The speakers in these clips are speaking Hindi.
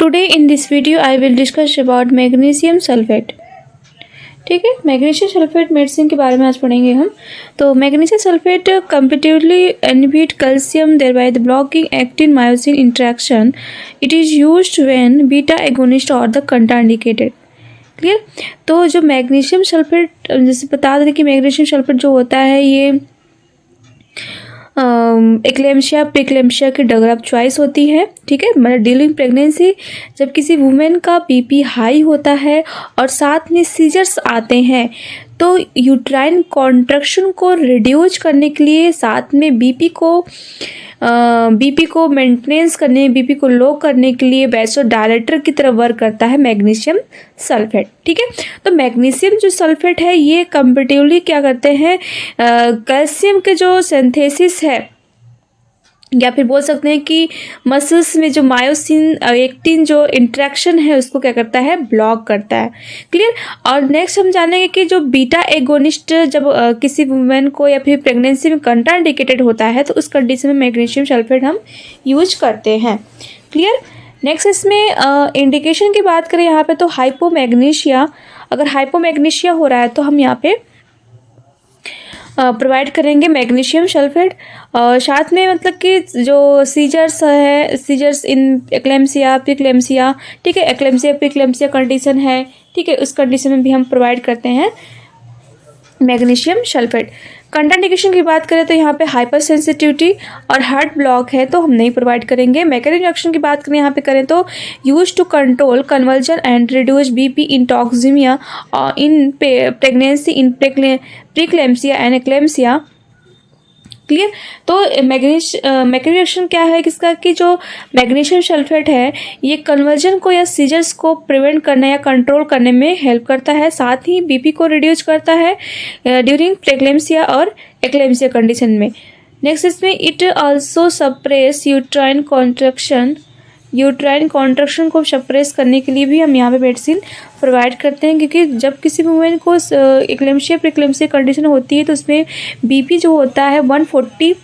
today in this video I will discuss about magnesium sulphate. ठीक है, मैग्नीशियम सल्फेट मेडिसिन के बारे में आज पढ़ेंगे हम। तो magnesium sulphate competitively inhibit calcium thereby the blocking actin myosin interaction. It is used when beta agonist और द कंट्राइंडिकेटेड। क्लियर। तो जो मैग्नीशियम सल्फेट, जैसे बता दें कि मैग्नीशियम सल्फेट जो होता है ये एक्लेम्शिया प्रीक्लेम्शिया की ड्रग ऑफ चॉइस होती है। ठीक है, मतलब ड्यूरिंग प्रेगनेंसी जब किसी वुमेन का बीपी हाई होता है और साथ में सीजर्स आते हैं तो यूट्राइन कॉन्ट्रैक्शन को रिड्यूस करने के लिए, साथ में बीपी को मेंटेनेंस करने, बीपी को लो करने के लिए वैसोडायलेटर की तरह वर्क करता है मैग्नीशियम सल्फेट। ठीक है, तो मैग्नीशियम जो सल्फेट है ये कंपेटिवली क्या करते हैं, कैल्शियम के जो सिंथेसिस है, या फिर बोल सकते हैं कि मसल्स में जो मायोसिन एक्टिन जो इंट्रैक्शन है उसको क्या करता है, ब्लॉक करता है। क्लियर। और नेक्स्ट हम जानेंगे कि जो बीटा एगोनिस्ट जब किसी वुमेन को या फिर प्रेगनेंसी में कंट्राइंडिकेटेड होता है तो उस कंडीशन में मैग्नीशियम सल्फेट हम यूज करते हैं। क्लियर। नेक्स्ट इसमें इंडिकेशन की बात करें यहाँ पे तो हाइपोमैग्नीशिया, अगर हाइपोमैग्नीशिया हो रहा है तो हम यहाँ पे प्रोवाइड करेंगे मैग्नीशियम सल्फेट। साथ में मतलब कि जो सीजर्स है, सीजर्स इन एक्लेम्सिया प्रीक्लेम्सिया, ठीक है, एक्लेम्सिया प्रीक्लेम्सिया कंडीशन है, ठीक है, उस कंडीशन में भी हम प्रोवाइड करते हैं मैग्नीशियम सल्फेट। कंट्राइंडिकेशन की बात करें तो यहाँ पे हाइपर सेंसिटिविटी और हार्ट ब्लॉक है तो हम नहीं प्रोवाइड करेंगे। मैकेनिज्म एक्शन की बात करें यहाँ पे करें तो use to control convulsion and reduce BP in toxaemia in pregnancy in preeclampsia and eclampsia. Clear. तो मैकेनिज्म एक्शन क्या है किसका, कि जो मैग्नीशियम सल्फेट है ये कन्वर्जन को या सीजर्स को प्रिवेंट करने या कंट्रोल करने में हेल्प करता है, साथ ही बीपी को रिड्यूस करता है ड्यूरिंग प्रेगनेंसिया और एक्लेम्सिया कंडीशन में। नेक्स्ट इसमें it also suppress uterine contraction, uterine contraction को सप्रेस करने के लिए भी हम यहाँ पे मेडिसिन प्रोवाइड करते हैं, क्योंकि जब किसी वुमेन को एक्लेम्शिया प्रीक्लेम्सिया कंडीशन होती है तो उसमें बीपी जो होता है 140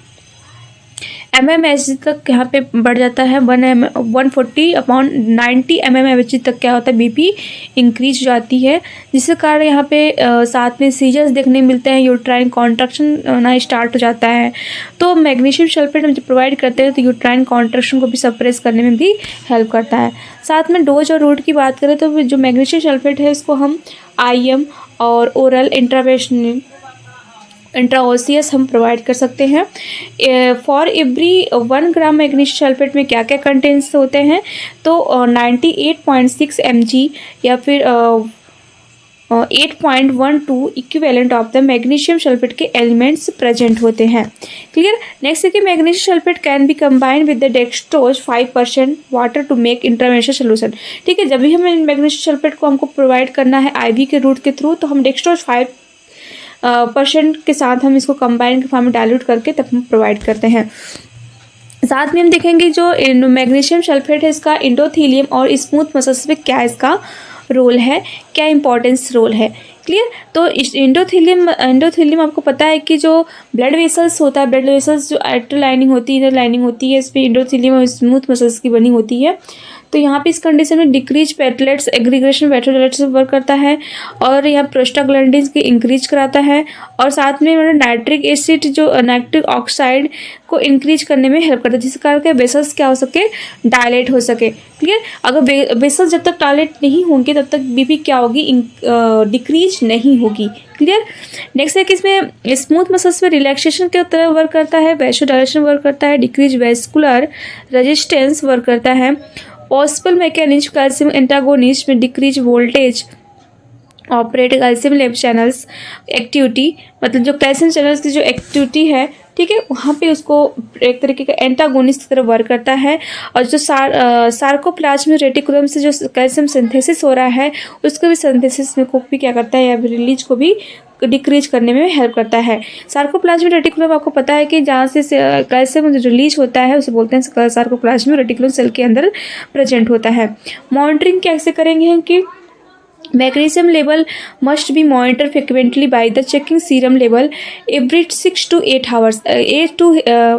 mmHg तक यहाँ पे बढ़ जाता है। 140/90 mmHg तक क्या होता है, बीपी इंक्रीज हो जाती है, जिसके कारण यहाँ पे साथ में सीजर्स देखने मिलते हैं, यूट्राइन कॉन्ट्रैक्शन ना स्टार्ट हो जाता है। तो मैग्नीशियम सल्फेट हम जब प्रोवाइड करते हैं तो यूट्राइन कॉन्ट्रैक्शन को भी सप्रेस करने में भी हेल्प करता है। साथ में डोज और रूट की बात करें तो जो मैग्नीशियम सल्फेट है इसको हम IM और ओरल इंट्राओसियस हम प्रोवाइड कर सकते हैं। For every 1 gram magnesium sulphate में क्या क्या कंटेंट्स होते हैं, तो 98.6 mg या फिर 8.12 equivalent of the magnesium sulphate के एलिमेंट्स प्रेजेंट होते हैं। क्लियर। नेक्स्ट है कि magnesium sulphate can be combined with the dextrose 5% water to make intervention solution. ठीक है, जब भी हमें मैग्नीशियम सल्फेट को हमको प्रोवाइड करना है IV के रूट के थ्रू तो हम डेक्सट्रोज 5% के साथ हम इसको कंबाइन के फॉर्म में डाइल्यूट करके तब हम प्रोवाइड करते हैं। साथ में हम देखेंगे जो मैग्नीशियम सल्फेट है इसका इंडोथीलियम और स्मूथ मसल्स पे क्या इसका रोल है, क्या इंपॉर्टेंस रोल है। क्लियर। तो इंडोथीलियम आपको पता है कि जो ब्लड वेसल्स होता है, ब्लड वेसल्स जो आउटर लाइनिंग होती है, इनर लाइनिंग होती है, इस पर इंडोथीलियम और स्मूथ मसल्स की बनी होती है। तो यहाँ पे इस कंडीशन में डिक्रीज प्लेटलेट्स एग्रीगेशन वेट्रोलेट्स वर्क करता है और यहाँ प्रोस्टाग्लैंडिन्स की इंक्रीज कराता है, और साथ में मतलब नाइट्रिक एसिड जो नाइट्रिक ऑक्साइड को इंक्रीज करने में हेल्प करता है, जिसके कारण के वेसल्स क्या हो सके, डायलेट हो सके। क्लियर। अगर वेसल्स जब तक डायलेट नहीं होंगे तब तक बीपी क्या होगी, डिक्रीज नहीं होगी। क्लियर। नेक्स्ट है कि इसमें स्मूथ मसल्स में रिलैक्सेशन के तरह वर्क करता है, वैसोडायलेशन वर्क करता है, डिक्रीज वेस्कुलर रेजिस्टेंस वर्क करता है। पॉसिबल मैकेनिज्म कैल्शियम एंटागोनिस्ट में डिक्रीज वोल्टेज ऑपरेट कैल्शियम लेव चैनल्स एक्टिविटी, मतलब जो कैल्शियम चैनल्स की जो एक्टिविटी है, ठीक है, वहाँ पे उसको एक तरीके का एंटागोनिस्ट की तरह वर्क करता है। और जो सार्कोप्लाज्मिक रेटिकुलम से जो कैल्शियम सिंथेसिस हो रहा है उसको भी सिंथेसिस में को भी क्या करता है, या रिलीज को भी डिक्रीज करने में हेल्प करता है। सार्कोप्लाज्मिक रेटिकुलम आपको पता है कि जहाँ से कैल्शियम रिलीज होता है उसे बोलते हैं सार्कोप्लाज्मिक रेटिकुलम सेल के अंदर प्रेजेंट होता है। मॉनिटरिंग कैसे करेंगे कि Magnesium level must be monitored frequently by the checking serum level every 6 to 8 hours.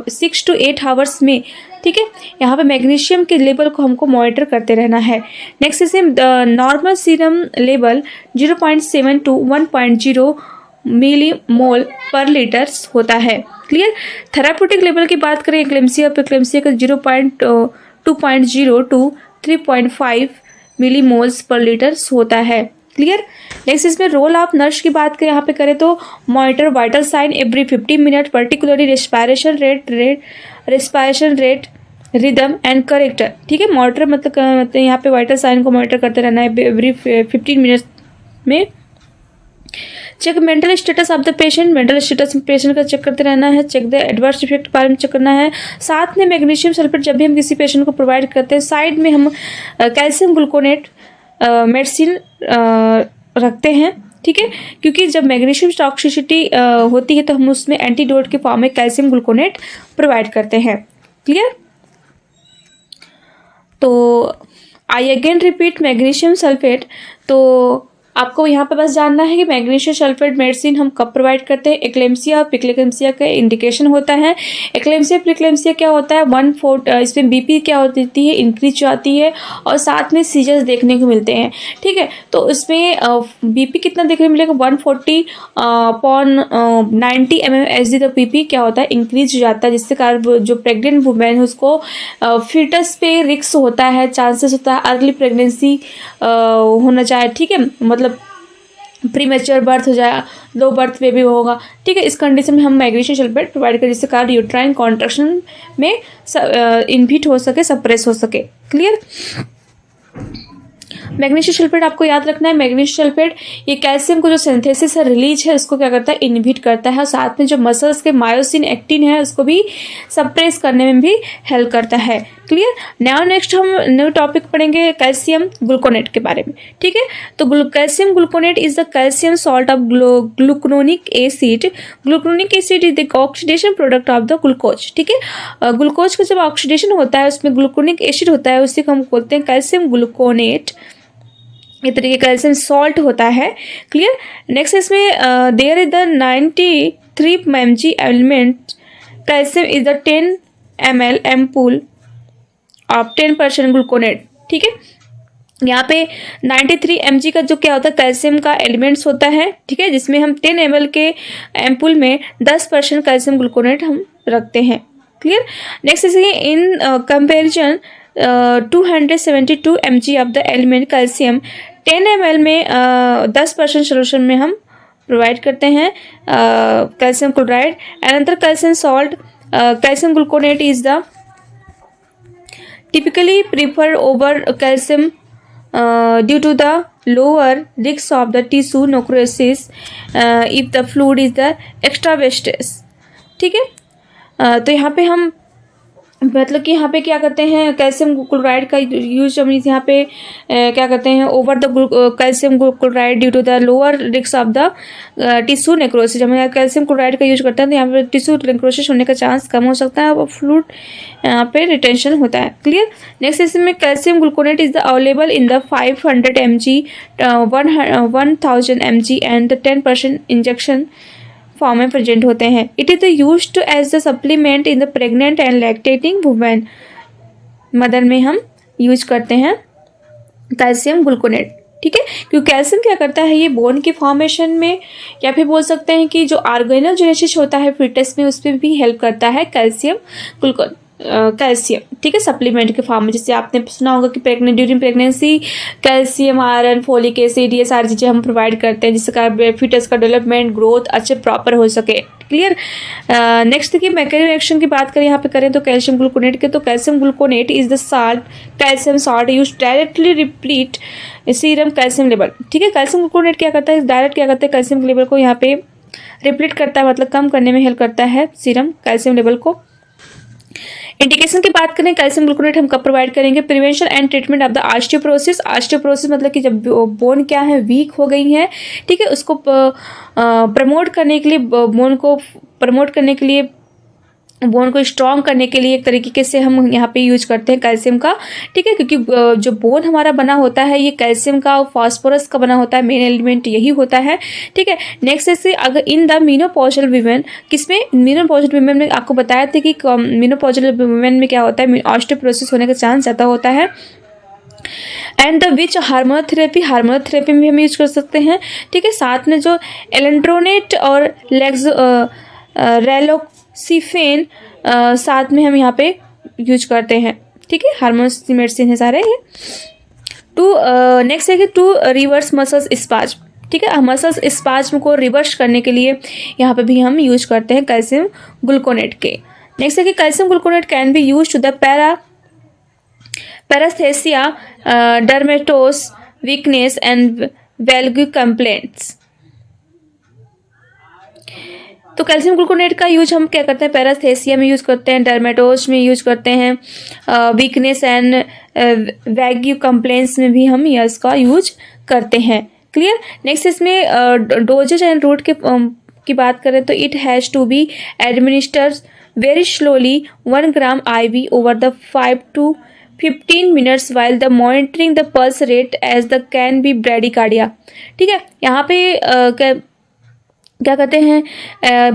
6 to 8 hours में ठीक है। यहाँ पे मैग्नीशियम के लेवल को हमको मॉनिटर करते रहना है। Next is normal serum level 0.7 to 1.0 मिली मोल पर लीटर होता है। क्लियर। थेराप्यूटिक लेवल की बात करें एक्लेम्सिया पे, एक्लेम्सिया का 2.0 to 3.5 मिली मोल्स पर लीटर होता है। क्लियर। नेक्स्ट इसमें रोल ऑफ नर्स की बात करें यहाँ पे करें तो monitor vital sign every 50 minute, particularly respiration rate rhythm and character. ठीक है। मॉनिटर मतलब यहाँ पे वाइटल साइन को मॉनिटर करते रहना है एवरी 15 मिनट में। Check mental status of the patient, mental status patient का चेक करते रहना है। चेक द एडवर्स इफेक्ट बारे में चेक करना है। साथ में मैग्नीशियम सल्फेट जब भी हम किसी पेशेंट को प्रोवाइड करते हैं साइड में हम कैल्शियम ग्लूकोनेट मेडिसिन रखते हैं। ठीक है। क्योंकि जब मैग्नीशियम टॉक्सिसिटी होती है तो हम उसमें एंटीडोट के फॉर्म में कैल्शियम ग्लूकोनेट प्रोवाइड करते हैं। क्लियर। तो I again repeat magnesium sulphate. तो आपको यहाँ पे बस जानना है कि मैग्नीशियम सल्फेट मेडिसिन हम कब प्रोवाइड करते हैं। एक्लेम्सिया और प्रीक्लेम्सिया का इंडिकेशन होता है। एक्लेम्सिया प्रीक्लेम्सिया क्या होता है, 1/4 इसमें बीपी क्या होती है, इंक्रीज आती है और साथ में सीजर्स देखने को मिलते हैं। ठीक है। तो इसमें बीपी कितना देखने को मिलेगा, 140/90 mmHg द बीपी क्या होता है, इंक्रीज हो जाता है, जिससे कारण जो प्रेग्नेंट वुमेन है उसको फीटस पे रिस्क होता है, चांसेस होता है अर्ली प्रेगनेंसी होना चाहे। ठीक है। मतलब प्रीमेच्योर बर्थ हो जाए, लो बर्थ बेबी होगा। ठीक है। इस कंडीशन में हम मैग्नीशियम सल्फेट प्रोवाइड करें जिससे कारण यूट्राइन कॉन्ट्रैक्शन में इनहिबिट हो सके, सप्रेस हो सके। क्लियर। मैग्नीशियम सल्फेट आपको याद रखना है, मैग्नीशियम सल्फेट ये कैल्शियम को जो सिंथेसिस है, रिलीज है, उसको क्या करता है, इनहिबिट करता है और साथ में जो मसल्स के मायोसिन एक्टिन है उसको भी सप्रेस करने में भी हेल्प करता है। क्लियर। नाउ नेक्स्ट हम न्यू टॉपिक पढ़ेंगे कैल्शियम ग्लूकोनेट के बारे में। ठीक है। तो calcium gluconate is the calcium salt of gluconic acid. Gluconic acid is the oxidation product of the glucose. ठीक है। ग्लूकोज का जब ऑक्सीडेशन होता है उसमें ग्लूकोनिक एसिड होता है, उसी को हम बोलते हैं कैल्शियम ग्लूकोनेट। ये तरीके कैल्शियम सॉल्ट होता है। क्लियर। नेक्स्ट इसमें there is the 93 mg element. Calcium is the 10 ml ampoule of 10% gluconate. ठीक है। यहाँ पे 93 mg का जो क्या होता है कैल्शियम का एलिमेंट्स होता है। ठीक है। जिसमें हम 10 ml के एम्पूल में 10% कैल्शियम ग्लूकोनेट हम रखते हैं। क्लियर। नेक्स्ट इसलिए in comparison 272 mg of the element calcium 10 ml में 10% सोल्यूशन में हम प्रोवाइड करते हैं calcium chloride. Another calcium salt calcium gluconate is the typically preferred over calcium due to the lower risk of the tissue necrosis if the fluid is the extravastaceous। ठीक है। तो यहाँ पे हम मतलब कि यहाँ पे क्या करते हैं कैल्शियम क्लोराइड का यूज हम यहाँ पे क्या करते हैं over the calcium chloride due to the lower risk of the tissue necrosis. हम यहाँ कैल्शियम क्लोराइड का यूज करते हैं तो यहाँ पे टिश्यू नेक्रोसिस होने का चांस कम हो सकता है और फ्लूइड यहाँ पे रिटेंशन होता है। क्लियर। नेक्स्ट इसमें calcium gluconate is the available in the 500 mg 1000 mg and the 10% injection form में प्रेजेंट होते हैं। It is used as the supplement in the pregnant and lactating women. Mother में हम यूज करते हैं कैल्शियम ग्लूकोनेट। ठीक है। क्योंकि कैल्शियम क्या करता है, ये बोन के फॉर्मेशन में या फिर बोल सकते हैं कि जो ऑर्गेनोजेनेसिस होता है फीटस में उस पर भी हेल्प करता है कैल्शियम कैल्शियम। ठीक है। सप्लीमेंट के फॉर्म में जैसे आपने सुना होगा कि during pregnancy calcium, iron, folic acid ये सारी चीज़ें हम प्रोवाइड करते हैं जिससे फीटस का डेवलपमेंट ग्रोथ अच्छे प्रॉपर हो सके। क्लियर। नेक्स्ट की मैकेनिज्म एक्शन की बात करें यहाँ पे करें तो कैल्शियम ग्लूकोनेट के, तो calcium gluconate is the salt calcium salt use directly replete serum calcium level. ठीक है। कैल्शियम ग्लूकोनेट क्या करता है, डायरेक्ट क्या करता है कैल्शियम लेवल को यहाँ पे रिप्लीट करता है, मतलब कम करने में हेल्प करता है सीरम कैल्शियम लेवल को। इंडिकेशन की बात करें कैल्शियम ग्लूकोनेट हम कब प्रोवाइड करेंगे, prevention and treatment of the osteoporosis. Osteoporosis मतलब कि जब बोन क्या है वीक हो गई है। ठीक है। उसको प्रमोट करने के लिए बोन को प्रमोट करने के लिए बोन को स्ट्रॉन्ग करने के लिए एक तरीके से हम यहाँ पे यूज करते हैं कैल्शियम का, ठीक है, क्योंकि जो बोन हमारा बना होता है ये कैल्शियम का और फास्फोरस का बना होता है, मेन एलिमेंट यही होता है, ठीक है। नेक्स्ट ऐसे अगर इन द मीनोपॉजल वीमेन, किसमें मीनोपॉजल वीमेन में आपको बताया था कि मीनोपॉजल वीमेन में क्या होता है, ऑस्टियोपोरोसिस होने का चांस ज़्यादा होता है। And the which hormonal therapy में हम यूज कर सकते हैं, ठीक है। साथ में जो एलेंट्रोनेट और रेलोक्सिफेन साथ में हम यहाँ पे यूज करते हैं, ठीक है। हार्मोन्स की मेडिसिन है सारे ये। टू नेक्स्ट है कि टू रिवर्स मसल्स स्पाज, ठीक है। मसल्स स्पाज्म को रिवर्स करने के लिए यहाँ पे भी हम यूज करते हैं कैल्शियम ग्लूकोनेट के। नेक्स्ट है कि calcium gluconate can be use to the paraesthesia, dermatosis weakness and वेल्गू कंप्लेंट्स। तो कैल्शियम ग्लूकोनेट का यूज हम क्या करते हैं, पैरास्थेसिया में यूज करते हैं, डर्मेटोस में यूज करते हैं, वीकनेस एंड वैग्यू कंप्लेंट्स में भी हम इसका यूज करते हैं। क्लियर। नेक्स्ट इसमें डोजेज एंड रूट की बात करें तो it has to be administered very slowly 1 gram IV over the 5 to 15 minutes while the monitoring the pulse rate as the can be bradycardia, ठीक है। यहाँ पे क्या कहते हैं,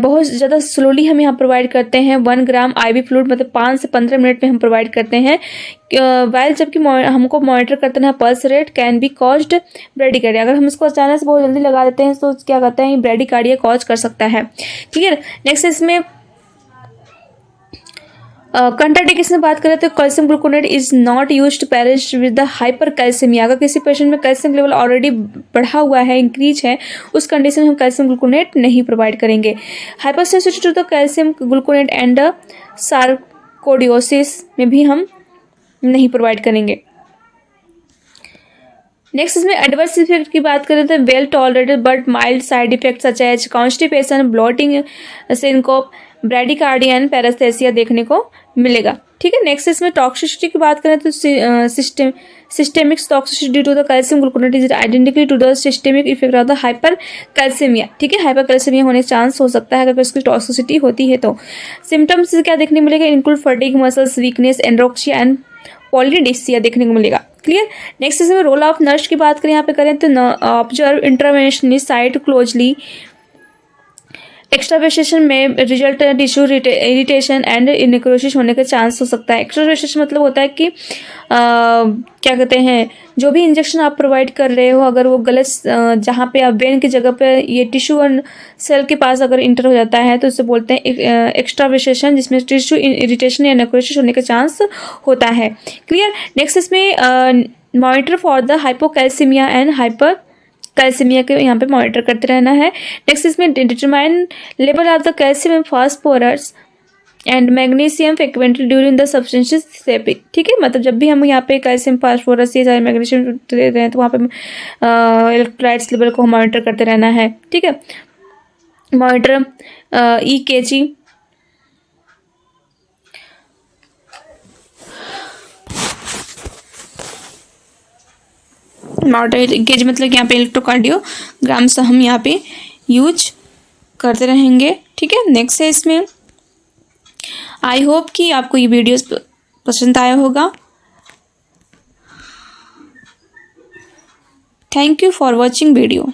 बहुत ज़्यादा स्लोली हम यहाँ प्रोवाइड करते हैं 1 ग्राम IV फ्लूइड, मतलब 5 से 15 मिनट में हम प्रोवाइड करते हैं वाइल, जबकि हमको मॉनिटर करते हैं pulse rate can be caused bradycardia. अगर हम इसको अचानक से बहुत जल्दी लगा देते हैं तो क्या कहते हैं, ब्रेडिकार्डिया कॉज कर सकता है। क्लियर। नेक्स्ट इसमें कंट्राइंडिकेशन में बात करें तो calcium gluconate is not use to patient with the hypercalcaemia. अगर किसी पेशेंट में कैल्शियम लेवल ऑलरेडी बढ़ा हुआ है, इंक्रीज है, उस कंडीशन में हम कैल्शियम ग्लूकोनेट नहीं प्रोवाइड करेंगे। Hyper sensitive to the calcium gluconate and sarcoidosis में भी हम नहीं प्रोवाइड करेंगे। नेक्स्ट इसमें एडवर्स इफेक्ट की बात करें तो well tolerated but mild side effect such as constipation, bloating, syncope, bradycardia and paraesthesia देखने को मिलेगा, ठीक है। नेक्स्ट इसमें टॉक्सिसिटी की बात करें तो systemic toxicity due to the calcium gluconate is identically to the systemic effect of the hypercalcaemia, ठीक है। हाइपर कैल्शियमिया होने का चांस हो सकता है अगर उसकी टॉक्सिसिटी होती है तो। सिम्टम्स क्या देखने मिलेगा, include fatigue, muscles weakness, anorexia and polydipsia देखने को मिलेगा। क्लियर। नेक्स्ट इसमें रोल ऑफ नर्स की बात करें यहाँ पे करें तो observe interventionally site closely, extravasation में result tissue irritation and necrosis होने का चांस हो सकता है। एक्स्ट्रावेसेशन मतलब होता है कि क्या कहते हैं, जो भी इंजेक्शन आप प्रोवाइड कर रहे हो अगर वो गलत जहाँ पे आप वेन की जगह पे ये टिश्यू और सेल के पास अगर इंटर हो जाता है तो उसे बोलते हैं एक्स्ट्रावेसेशन, जिसमें टिश्यू इरिटेशन या नेक्रोसिस होने का चांस होता है। क्लियर। नेक्स्ट इसमें monitor for the hypocalcaemia and hyper calcaemia के यहाँ पे मॉनिटर करते रहना है। नेक्स्ट इसमें determine level of the calcium and phosphorus and magnesium frequently during the substances therapy, ठीक है। मतलब जब भी हम यहाँ पे कैल्शियम, फास्फोरस, ये सारे मैग्नीशियम दे रहे हैं तो वहाँ पे इलेक्ट्रोलाइट्स लेवल को मॉनिटर करते रहना है, ठीक है। मॉनिटर EKG, EKG मतलब यहाँ पे इलेक्ट्रोकार्डियोग्राम्स हम यहाँ पे यूज करते रहेंगे, ठीक है। नेक्स्ट है इसमें, आई होप कि आपको ये वीडियोस पसंद आया होगा। Thank you for watching video.